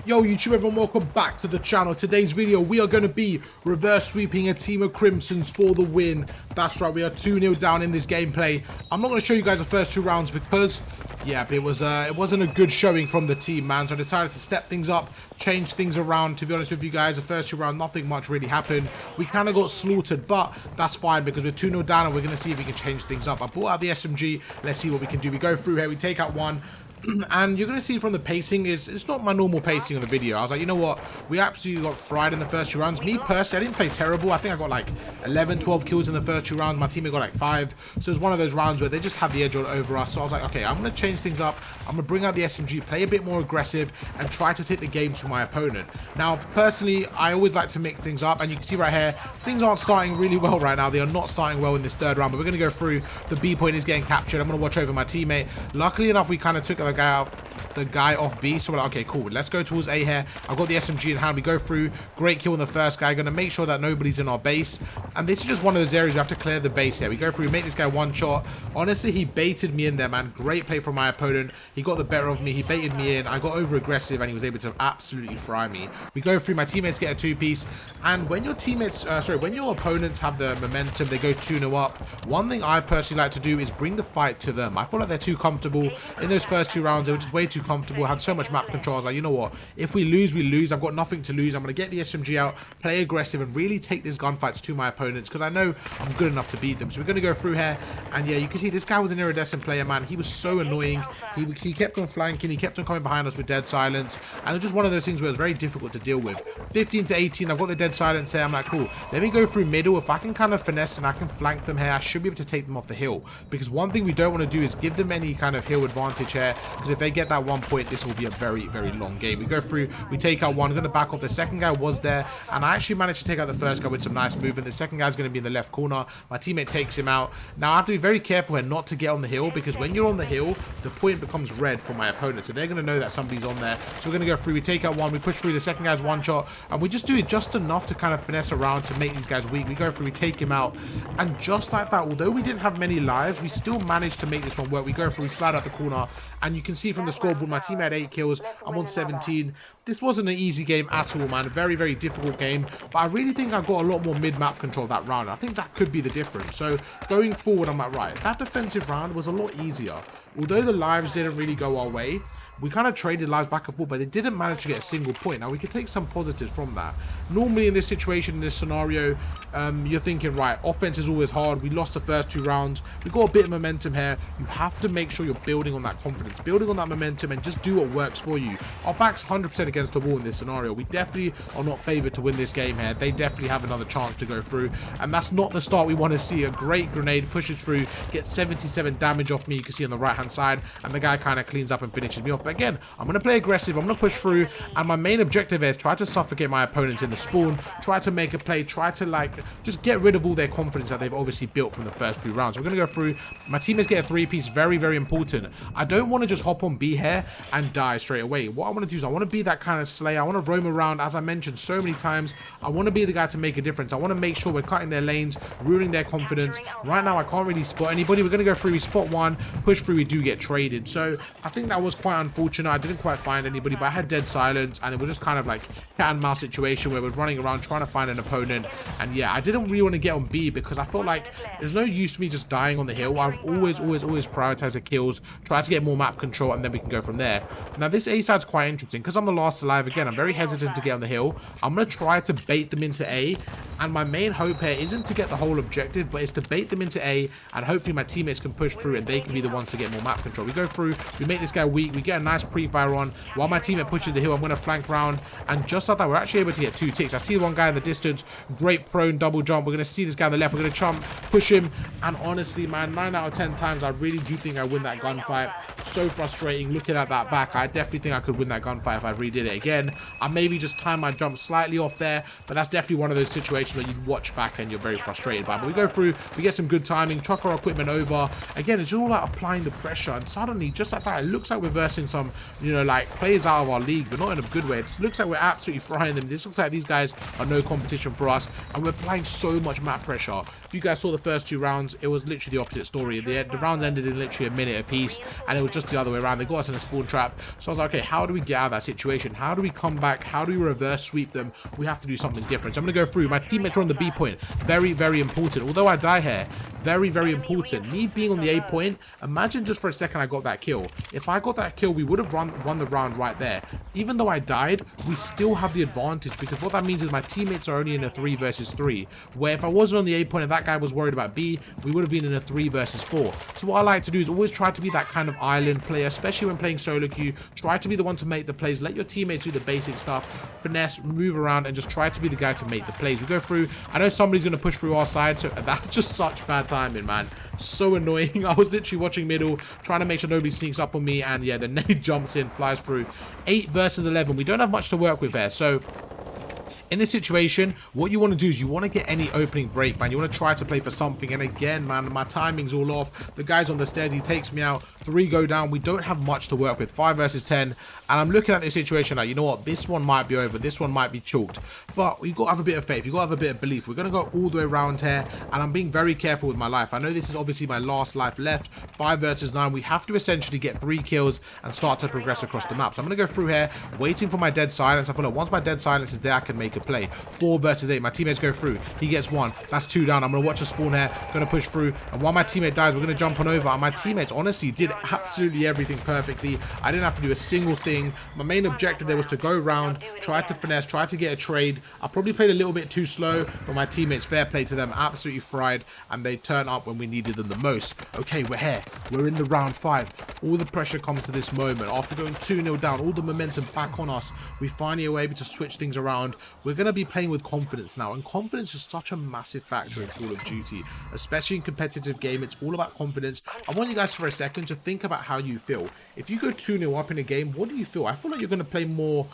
Yo YouTube everyone, welcome back to the channel. Today's video we are going to be reverse sweeping a team of Crimsons for the win. That's right, we are 2-0 down in this gameplay. I'm not going to show you guys the first two rounds because it wasn't a good showing from the team, man. So I decided to step things up, change things around. To be honest with you guys, the first two rounds nothing much really happened. We kind of got slaughtered, but that's fine because we're 2-0 down and we're going to see if we can change things up. I brought out the SMG. Let's see what we can do. We go through here, we take out one. And you're going to see from the pacing, it's not my normal pacing on the video. I was like, you know what, we absolutely got fried in the first two rounds. Me personally, I didn't play terrible. I think I got like 11, 12 kills in the first two rounds. My teammate got like 5. So it's one of those rounds where they just had the edge over us. So I was like, okay, I'm going to change things up. I'm going to bring out the SMG, play a bit more aggressive, and try to take the game to my opponent. Now, personally, I always like to mix things up. And you can see right here, things aren't starting really well right now. They are not starting well in this third round. But we're going to go through. The B point is getting captured. I'm going to watch over my teammate. Luckily enough, we kind of took the guy off B, so we're like, okay, cool, let's go towards A here. I've got the SMG in hand. We go through, great kill on the first guy. Gonna make sure that nobody's in our base, and this is just one of those areas we have to clear the base here. We go through, we make this guy one shot. Honestly, he baited me in there, man. Great play from my opponent. He got the better of me, he baited me in. I got over aggressive and he was able to absolutely fry me. We go through, my teammates get a 2-piece, and when your teammates when your opponents have the momentum, they go 2-0 up. One thing I personally like to do is bring the fight to them. I feel like they're too comfortable in those first two rounds. They were just way too comfortable, had so much map control. I was like, you know what, if we lose, we lose. I've got nothing to lose. I'm going to get the SMG out, play aggressive, and really take these gunfights to my opponents because I know I'm good enough to beat them. So we're going to go through here, and yeah, you can see this guy was an Iridescent player, man. He was so annoying. He kept on flanking, he kept on coming behind us with dead silence, and it's just one of those things where it's very difficult to deal with. 15 to 18, I've got the dead silence here. I'm like, cool, let me go through middle. If I can kind of finesse and I can flank them here, I should be able to take them off the hill, because one thing we don't want to do is give them any kind of hill advantage here, because if they get that 1 point, this will be a very, very long game. We go through, we take out one. I'm going to back off. The second guy was there, and I actually managed to take out the first guy with some nice movement. The second guy is going to be in the left corner. My teammate takes him out. Now I have to be very careful here not to get on the hill, because when you're on the hill, the point becomes red for my opponent, so they're going to know that somebody's on there. So we're going to go through, we take out one, we push through. The second guy's one shot, and we just do it just enough to kind of finesse around to make these guys weak. We go through, we take him out, and just like that, although we didn't have many lives, we still managed to make this one work. We go through, we slide out the corner, and you can see from the scoreboard, my team had 8 kills. I'm on 17. This wasn't an easy game at all, man. A very, very difficult game, but I really think I got a lot more mid-map control that round. I think that could be the difference. So going forward, I'm like, right, that defensive round was a lot easier. Although the lives didn't really go our way, we kind of traded lives back and forth, but they didn't manage to get a single point. Now, we could take some positives from that. Normally, in this situation, in this scenario, you're thinking, right, offense is always hard. We lost the first 2 rounds. We got a bit of momentum here. You have to make sure you're building on that confidence, building on that momentum, and just do what works for you. Our back's 100% against the wall in this scenario. We definitely are not favored to win this game here. They definitely have another chance to go through, and that's not the start we want to see. A great grenade pushes through, gets 77 damage off me. You can see on the right-hand side, and the guy kind of cleans up and finishes me off. But again, I'm going to play aggressive. I'm going to push through, and my main objective is try to suffocate my opponents in the spawn, try to make a play, try to like just get rid of all their confidence that they've obviously built from the first 3 rounds. So we're going to go through. My teammates get a 3-piece. Very, very important. I don't want to just hop on B here and die straight away. What I want to do is I want to be that kind of slayer. I want to roam around, as I mentioned so many times. I want to be the guy to make a difference. I want to make sure we're cutting their lanes, ruining their confidence. Right now, I can't really spot anybody. We're going to go through. We spot one, push through. We do get traded. So I think that was quite unfortunate. I didn't quite find anybody, but I had dead silence, and it was just kind of like cat and mouse situation where we're running around trying to find an opponent. And yeah, I didn't really want to get on B because I felt like there's no use to me just dying on the hill. I've always prioritized the kills, try to get more map control, and then we can go from there. Now this A side's quite interesting because I'm the last alive again. I'm very hesitant to get on the hill. I'm going to try to bait them into A, and my main hope here isn't to get the whole objective, but it's to bait them into A, and hopefully my teammates can push through and they can be the ones to get more map control. We go through, we make this guy weak, we get a nice pre-fire on. While my teammate pushes the hill, I'm going to flank round, and just like that, we're actually able to get 2 ticks. I see one guy in the distance, great prone double jump. We're going to see this guy on the left, we're going to jump, push him, and honestly, man, 9 out of 10 times, I really do think I win that gunfight. So frustrating looking at that back. I definitely think I could win that gunfight if I redid it again. I maybe just time my jump slightly off there, but that's definitely one of those situations where you watch back and you're very frustrated by. But we go through, we get some good timing, chuck our equipment over. Again, it's all about applying the pressure pressure, and suddenly, just like that, it looks like we're versing some, you know, like players out of our league, but not in a good way. It looks like we're absolutely frying them. This looks like these guys are no competition for us, and we're applying so much map pressure. If you guys saw the first 2 rounds, it was literally the opposite story. The rounds ended in literally a minute apiece, and it was just the other way around. They got us in a spawn trap. So I was like, okay, how do we get out of that situation? How do we come back? How do we reverse sweep them? We have to do something different. So I'm going to go through. My teammates are on the B point. Very, very important. Although I die here, very, very important. Me being on the A point, imagine just for a second I got that kill. If I got that kill, we would have won the round right there. Even though I died, we still have the advantage, because what that means is my teammates are only in a 3 versus 3. Where if I wasn't on the A point and that guy was worried about B, we would have been in a 3 versus 4. So what I like to do is always try to be that kind of island player, especially when playing solo queue. Try to be the one to make the plays. Let your teammates do the basic stuff. Finesse, move around, and just try to be the guy to make the plays. We go through. I know somebody's going to push through our side, so that's just such bad timing, man. So annoying. I was literally watching middle, trying to make sure nobody sneaks up on me, and yeah, the nade jumps in, flies through. 8 versus 11. We don't have much to work with there, so in this situation, what you want to do is you want to get any opening break, man. You want to try to play for something. And again, man, my timing's all off. The guy's on the stairs. He takes me out. 3 go down. We don't have much to work with. 5 versus 10. And I'm looking at this situation like, you know what? This one might be over. This one might be chalked. But you've got to have a bit of faith. You've got to have a bit of belief. We're going to go all the way around here. And I'm being very careful with my life. I know this is obviously my last life left. 5 versus 9. We have to essentially get 3 kills and start to progress across the map. So I'm going to go through here, waiting for my dead silence. I feel like once my dead silence is there, I can make a play. 4 versus 8. My teammates go through. He gets 1. That's 2 down. I'm going to watch a spawn here. Going to push through. And while my teammate dies, we're going to jump on over. And my teammates honestly did absolutely everything perfectly. I didn't have to do a single thing. My main objective there was to go around, try to finesse, try to get a trade. I probably played a little bit too slow, but my teammates, fair play to them, absolutely fried. And they turn up when we needed them the most. Okay, we're here. We're in the round 5. All the pressure comes to this moment. After going 2-0 down, all the momentum back on us, we finally were able to switch things around. We're going to be playing with confidence now, and confidence is such a massive factor in Call of Duty, especially in competitive game. It's all about confidence. I want you guys for a second to think about how you feel. If you go 2-0 up in a game, what do you feel? I feel like you're going to play more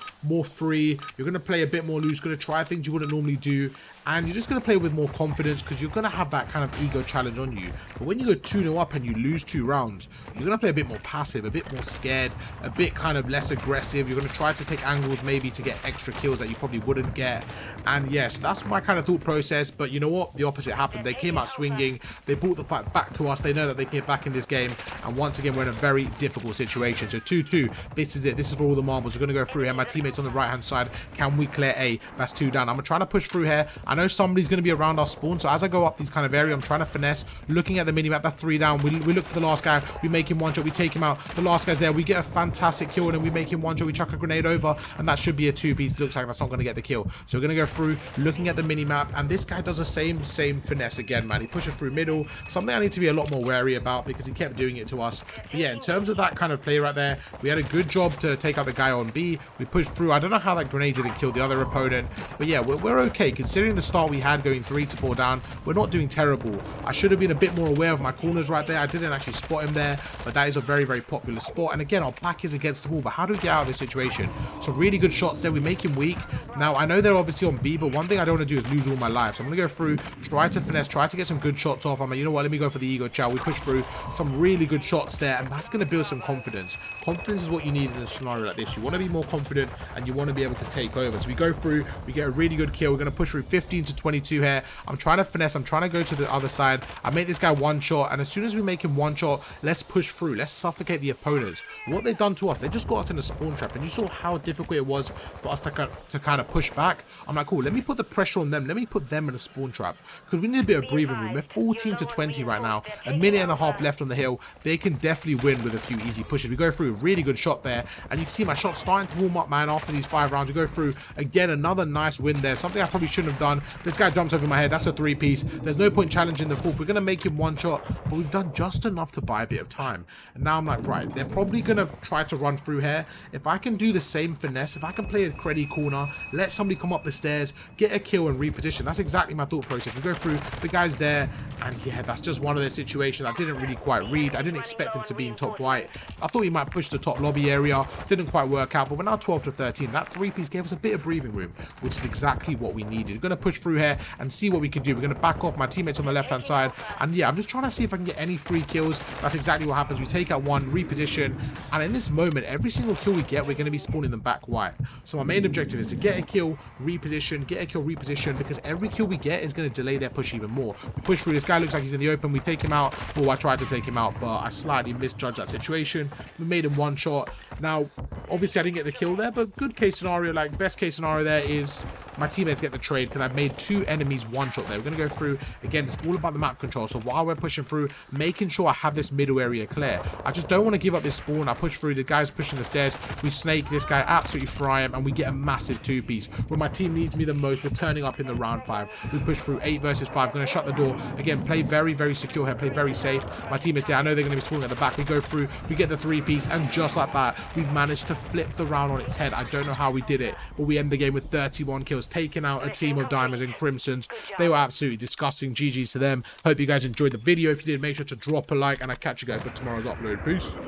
free. You're going to play a bit more loose, going to try things you wouldn't normally do, and you're just going to play with more confidence because you're going to have that kind of ego challenge on you. But when you go 2-0 up and you lose 2 rounds, you're going to play a bit more passive, a bit more scared, a bit kind of less aggressive. You're going to try to take angles maybe to get extra kills that you probably wouldn't get. And yes, that's my kind of thought process. But you know what? The opposite happened. They came out swinging. They brought the fight back to us. They know that they can get back in this game. And once again, we're in a very difficult situation. So 2-2. This is it. This is for all the marbles. We're going to go through here. My teammates on the right-hand side. Can we clear A? That's 2 down. I'm trying to push through here. I know somebody's going to be around our spawn. So as I go up these kind of area, I'm trying to finesse. Looking at the minimap. That's 3 down. We look for the last guy. We make him 1 shot. We take him out. The last guy's there. We get a fantastic kill. And then we make him 1 shot. We chuck a grenade over. And that should be a 2-piece. Looks like that's not going to get the kill. So we're going to go through, looking at the minimap. And this guy does the same finesse again, man. He pushes through middle. Something I need to be a lot more wary about because he kept doing it to us. But yeah, in terms of that kind of play right there, we had a good job to take out the guy on B. We pushed through. I don't know how that grenade didn't kill the other opponent. But yeah, we're okay. Considering the start we had going 3 to 4 down, we're not doing terrible. I should have been a bit more aware of my corners right there. I didn't actually spot him there, but that is a very, very popular spot. And again, our back is against the wall, but how do we get out of this situation? So really good shots there. We make him weak. Now, I know they're obviously on B, but one thing I don't want to do is lose all my life. So I'm going to go through, try to finesse, try to get some good shots off. I'm like, you know what, let me go for the ego chow. We push through some really good shots there, and that's going to build some confidence. Confidence is what you need in a scenario like this. You want to be more confident, and you want to be able to take over. So we go through, we get a really good kill. We're going to push through 15 to 22 here. I'm trying to finesse. I'm trying to go to the other side. I make this guy 1 shot, and as soon as we make him 1 shot, let's push through. Let's suffocate the opponents. What they've done to us, they just got us in a spawn trap, and you saw how difficult it was for us to kind of push back. I'm like, cool, let me put the pressure on them. Let me put them in a spawn trap because we need a bit of breathing room. We're 14 to 20 right now. A minute and a half left on the hill. They can definitely win with a few easy pushes. We go through a really good shot there, and you can see my shot starting to warm up, man. After these 5 rounds, we go through again, another nice win there. Something I probably shouldn't have done. This guy jumps over my head. That's a 3-piece. There's no point challenging the 4th. We're going to make him 1 shot, but we've done just enough to buy a bit of time. And now I'm like, right, they're probably going to try to run through here. If I can do the same finesse, if I can play a creddy corner, let somebody calmly come up the stairs, get a kill and reposition. That's exactly my thought process. We go through, the guy's there, and yeah, that's just one of those situations I didn't really quite read. I didn't expect him to be in top white. I thought he might push the top lobby area. Didn't quite work out, but we're now 12 to 13. That 3-piece gave us a bit of breathing room, which is exactly what we needed. We're going to push through here and see what we can do. We're going to back off my teammates on the left-hand side, and yeah, I'm just trying to see if I can get any free kills. That's exactly what happens. We take out one, reposition, and in this moment, every single kill we get, we're going to be spawning them back white. So my main objective is to get a kill, reposition, get a kill, reposition, because every kill we get is going to delay their push even more. We push through, this guy looks like he's in the open, we take him out. Oh, I tried to take him out, but I slightly misjudged that situation. We made him one shot. Now, obviously I didn't get the kill there, but good case scenario, like best case scenario there is my teammates get the trade because I've made 2 enemies one shot there. We're going to go through, again, it's all about the map control. So while we're pushing through, making sure I have this middle area clear. I just don't want to give up this spawn. I push through, the guy's pushing the stairs. We snake this guy, absolutely fry him, and we get a massive 2-piece. When my team needs me the most, we're turning up in the round 5. We push through 8 versus 5. Going to shut the door. Again, play very, very secure here, play very safe. My teammates there, I know they're going to be spawning at the back. We go through, we get the 3-piece, and just like that, we've managed to flip the round on its head. I don't know how we did it, but we end the game with 31 kills, taking out a team of diamonds and crimsons. They were absolutely disgusting. GG's to them. Hope you guys enjoyed the video. If you did, make sure to drop a like, and I'll catch you guys for tomorrow's upload. Peace.